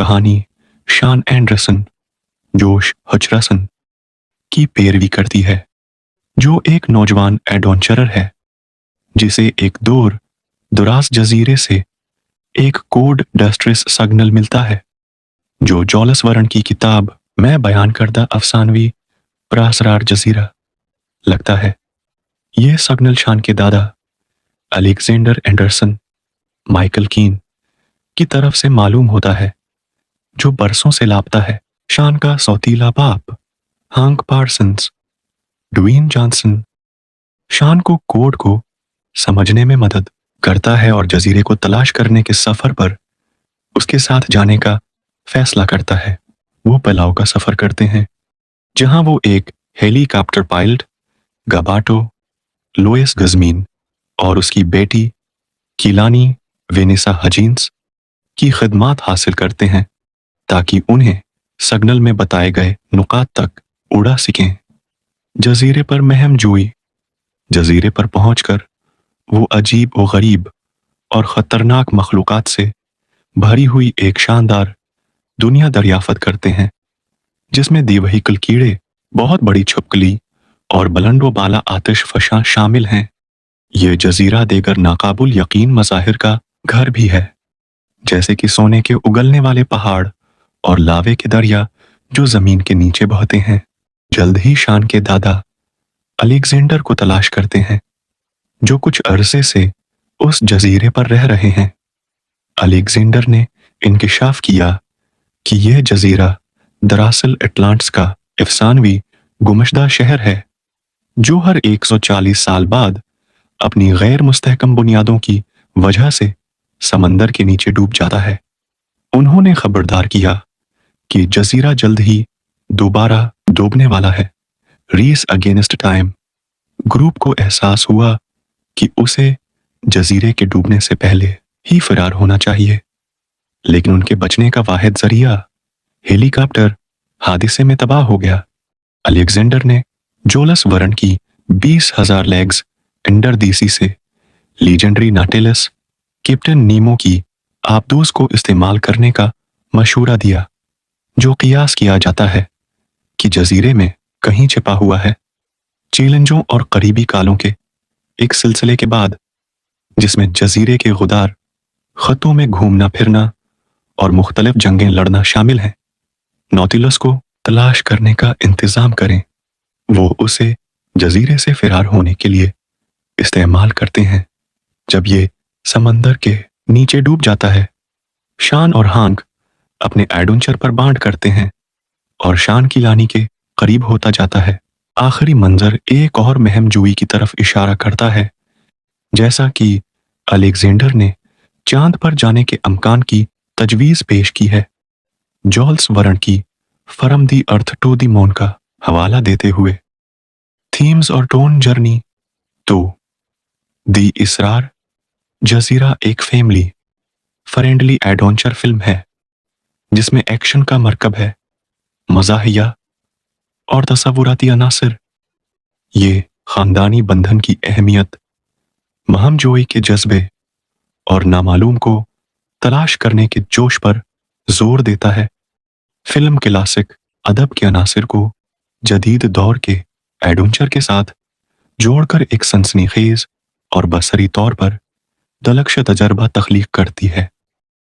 कहानी शान एंडरसन, जोश हचरसन की पैरवी करती है, जो एक नौजवान एडवेंचरर है जिसे एक दूर दुराज जजीरे से एक कोड डिस्ट्रेस सिग्नल मिलता है, जो जॉलस वर्न की किताब में बयान करदा अफसानवी प्रासरार जजीरा लगता है। यह सिग्नल शान के दादा अलेक्जेंडर एंडरसन माइकल कीन की तरफ से मालूम होता है, जो बरसों से लापता है। शान का सौतीला बाप हांक पार्सन्स ड्वेन जॉनसन शान को कोड को समझने में मदद करता है और जजीरे को तलाश करने के सफर पर उसके साथ जाने का फैसला करता है। वो पलाव का सफर करते हैं, जहां वो एक हेलीकॉप्टर पायलट गबाटो लोएस गजमीन और उसकी बेटी किलानी वेनेसा हजीन्स की खिदमात हासिल करते हैं, ताकि उन्हें सिग्नल में बताए गए नुकात तक उड़ा सकें। जजीरे पर महम जोई। जजीरे पर पहुंचकर वो अजीब व गरीब और खतरनाक मखलूकात से भरी हुई एक शानदार दुनिया दरियाफ्त करते हैं, जिसमें दिवहिकल कीड़े, बहुत बड़ी छिपकली और बुलंद व बाला आतिश फशां शामिल हैं। ये जजीरा देगर नाकाबुल यकीन मज़ाहिर का घर भी है, जैसे कि सोने के उगलने वाले पहाड़ और लावे के दरिया जो जमीन के नीचे बहते हैं। जल्द ही शान के दादा अलेक्जेंडर को तलाश करते हैं, जो कुछ अरसे से उस जजीरे पर रह रहे हैं। अलेक्जेंडर ने इंकिशाफ किया कि यह जजीरा दरअसल एटलांटिस का अफसानवी गुमशदा शहर है, जो हर 140 साल बाद अपनी गैर मुस्तहकम बुनियादों की वजह से समंदर के नीचे डूब जाता है। उन्होंने खबरदार किया कि जजीरा जल्द ही दोबारा डूबने वाला है। रेस अगेंस्ट टाइम ग्रुप को एहसास हुआ कि उसे जजीरे के डूबने से पहले ही फरार होना चाहिए, लेकिन उनके बचने का वाहिद जरिया हेलीकॉप्टर हादसे में तबाह हो गया। अलेक्जेंडर ने जोलस वर्न की 20,000 लेग्स एंडरदीसी से लीजेंडरी नाटिलस कैप्टन नीमो की आबदूस को इस्तेमाल करने का मशूरा दिया, जो कियास किया जाता है कि जजीरे में कहीं छिपा हुआ है। चैलेंजों और करीबी कालों के एक सिलसिले के बाद, जिसमें जजीरे के गुदार खतों में घूमना फिरना और मुख्तलिफ जंगें लड़ना शामिल हैं, नौतिलस को तलाश करने का इंतजाम करें। वो उसे जजीरे से फिरार होने के लिए इस्तेमाल करते हैं। जब ये समंदर के नीचे डूब जाता है, शान और हांक अपने एडवेंचर पर बांड करते हैं और शान की लानी के करीब होता जाता है। आखिरी मंजर एक और महम जुई की तरफ इशारा करता है, जैसा कि अलेक्जेंडर ने चांद पर जाने के अमकान की तजवीज पेश की है। जॉल्स वर्न की फरम the earth to the moon का हवाला देते हुए थीम्स और टोन जर्नी तो दी इसरार जजीरा एक फैमिली फ्रेंडली एडवेंचर फिल्म है, जिसमें एक्शन का मरकब है, मज़ाहिया और तसव्वुराती अनासर। ये खानदानी बंधन की अहमियत, महमजोई के जज्बे और नामालूम को तलाश करने के जोश पर जोर देता है। फिल्म क्लासिक अदब के अनासर को जदीद दौर के एडवेंचर के साथ जोड़कर एक सनसनीखेज और बसरी तौर पर दलक्श तजर्बा तख्लीक करती है।